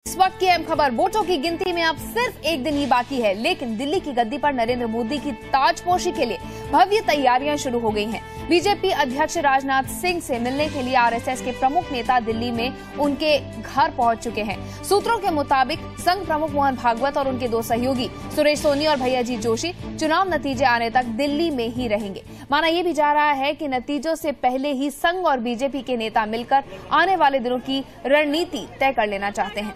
इस वक्त की अहम खबर, वोटों की गिनती में अब सिर्फ एक दिन ही बाकी है, लेकिन दिल्ली की गद्दी पर नरेंद्र मोदी की ताजपोशी के लिए भव्य तैयारियां शुरू हो गई हैं। बीजेपी अध्यक्ष राजनाथ सिंह से मिलने के लिए आरएसएस के प्रमुख नेता दिल्ली में उनके घर पहुंच चुके हैं। सूत्रों के मुताबिक संघ प्रमुख मोहन भागवत और उनके दो सहयोगी सुरेश सोनी और भैयाजी जोशी चुनाव नतीजे आने तक दिल्ली में ही रहेंगे। माना यह भी जा रहा है कि नतीजों से पहले ही संघ और बीजेपी के नेता मिलकर आने वाले दिनों की रणनीति तय कर लेना चाहते हैं।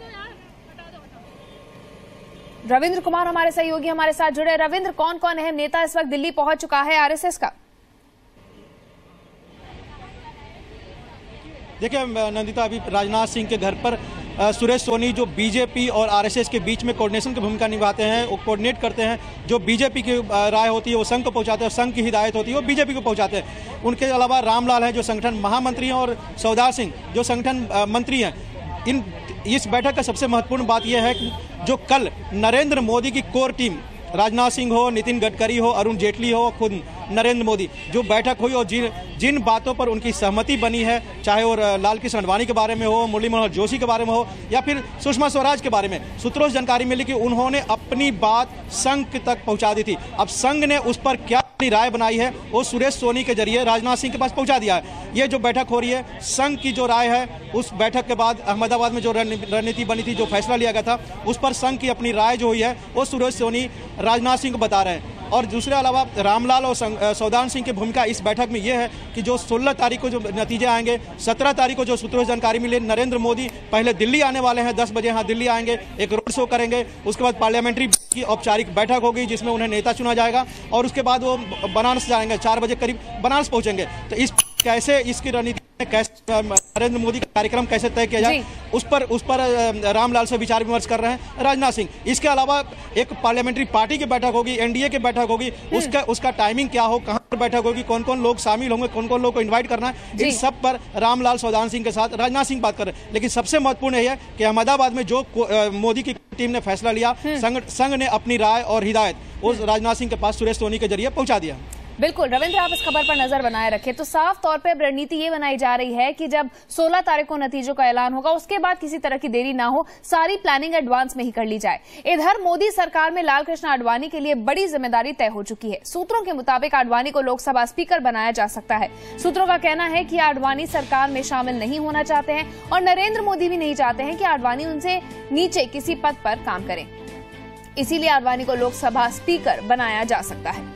रविंद्र कुमार हमारे सहयोगी हमारे साथ जुड़े। रविंद्र, कौन कौन अहम नेता इस वक्त दिल्ली पहुंच चुका है आरएसएस का? देखिए नंदिता, अभी राजनाथ सिंह के घर पर सुरेश सोनी जो बीजेपी और आरएसएस के बीच में कोऑर्डिनेशन की भूमिका निभाते हैं, वो कोऑर्डिनेट करते हैं। जो बीजेपी की राय होती है वो संघ को पहुंचाते हैं, संघ की हिदायत होती है वो बीजेपी को पहुंचाते हैं। उनके अलावा रामलाल हैं जो संगठन महामंत्री हैं, और सौदार सिंह जो संगठन मंत्री हैं। इस बैठक का सबसे महत्वपूर्ण बात यह है कि जो कल नरेंद्र मोदी की कोर टीम, राजनाथ सिंह हो, नितिन गडकरी हो, अरुण जेटली हो, खुद नरेंद्र मोदी, जो बैठक हुई और जिन बातों पर उनकी सहमति बनी है, चाहे वो लाल कृष्ण आडवाणी के बारे में हो, मुरली मनोहर जोशी के बारे में हो, या फिर सुषमा स्वराज के बारे में, सूत्रों से जानकारी मिली कि उन्होंने अपनी बात संघ तक पहुंचा दी थी। अब संघ ने उस पर क्या अपनी राय बनाई है वो सुरेश सोनी के जरिए राजनाथ सिंह के पास पहुंचा दिया है। ये जो बैठक हो रही है, संघ की जो राय है, उस बैठक के बाद अहमदाबाद में जो रणनीति बनी थी, जो फैसला लिया गया था, उस पर संघ की अपनी राय जो हुई है वो सुरेश सोनी राजनाथ सिंह को बता रहे हैं। और दूसरे अलावा रामलाल और सौदान सिंह की भूमिका इस बैठक में यह है कि जो 16 तारीख को जो नतीजे आएंगे, 17 तारीख को जो सूत्रों से जानकारी मिली, नरेंद्र मोदी पहले दिल्ली आने वाले हैं, 10 बजे यहाँ दिल्ली आएंगे, एक रोड शो करेंगे। उसके बाद पार्लियामेंट्री की औपचारिक बैठक होगी जिसमें उन्हें नेता चुना जाएगा, और उसके बाद वो बनारस जाएंगे, 4 बजे करीब बनारस पहुंचेंगे। तो कैसे इसकी रणनीति, कैसे नरेंद्र मोदी का कार्यक्रम कैसे तय किया जाए, उस पर रामलाल से विचार विमर्श कर रहे हैं राजनाथ सिंह। इसके अलावा एक पार्लियामेंट्री पार्टी की बैठक होगी, एनडीए की बैठक होगी, उसका टाइमिंग क्या हो, कहां पर बैठक होगी, कौन कौन लोग शामिल होंगे, कौन कौन लोग को इन्वाइट करना है, इन सब पर रामलाल सौदान सिंह के साथ राजनाथ सिंह बात कर रहे हैं। लेकिन सबसे महत्वपूर्ण यह है कि अहमदाबाद में जो मोदी की टीम ने फैसला लिया, संघ ने अपनी राय और हिदायत उस राजनाथ सिंह के पास सुरेश सोनी के जरिए पहुंचा दिया। बिल्कुल रविंद्र, आप इस खबर पर नजर बनाए रखें। तो साफ तौर पे रणनीति ये बनाई जा रही है कि जब 16 तारीख को नतीजों का ऐलान होगा, उसके बाद किसी तरह की देरी ना हो, सारी प्लानिंग एडवांस में ही कर ली जाए। इधर मोदी सरकार में लाल कृष्ण आडवाणी के लिए बड़ी जिम्मेदारी तय हो चुकी है। सूत्रों के मुताबिक आडवाणी को लोकसभा स्पीकर बनाया जा सकता है। सूत्रों का कहना है कि आडवाणी सरकार में शामिल नहीं होना चाहते हैं, और नरेंद्र मोदी भी नहीं चाहते हैं कि आडवाणी उनसे नीचे किसी पद पर काम करें। इसीलिए आडवाणी को लोकसभा स्पीकर बनाया जा सकता है।